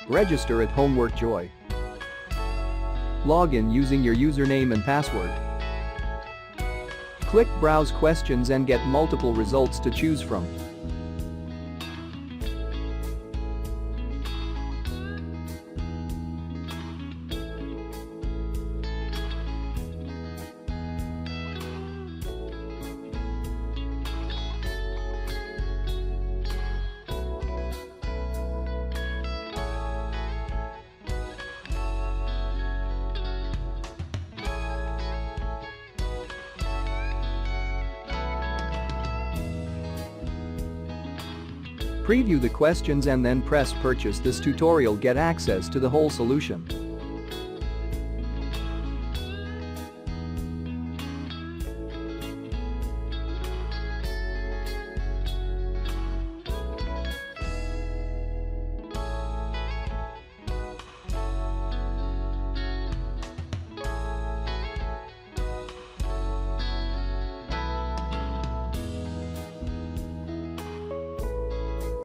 Register at Homework Joy. Log in using your username and password. Click Browse Questions and get multiple results to choose from. Preview the questions and then press Purchase. This tutorial get access to the whole solution.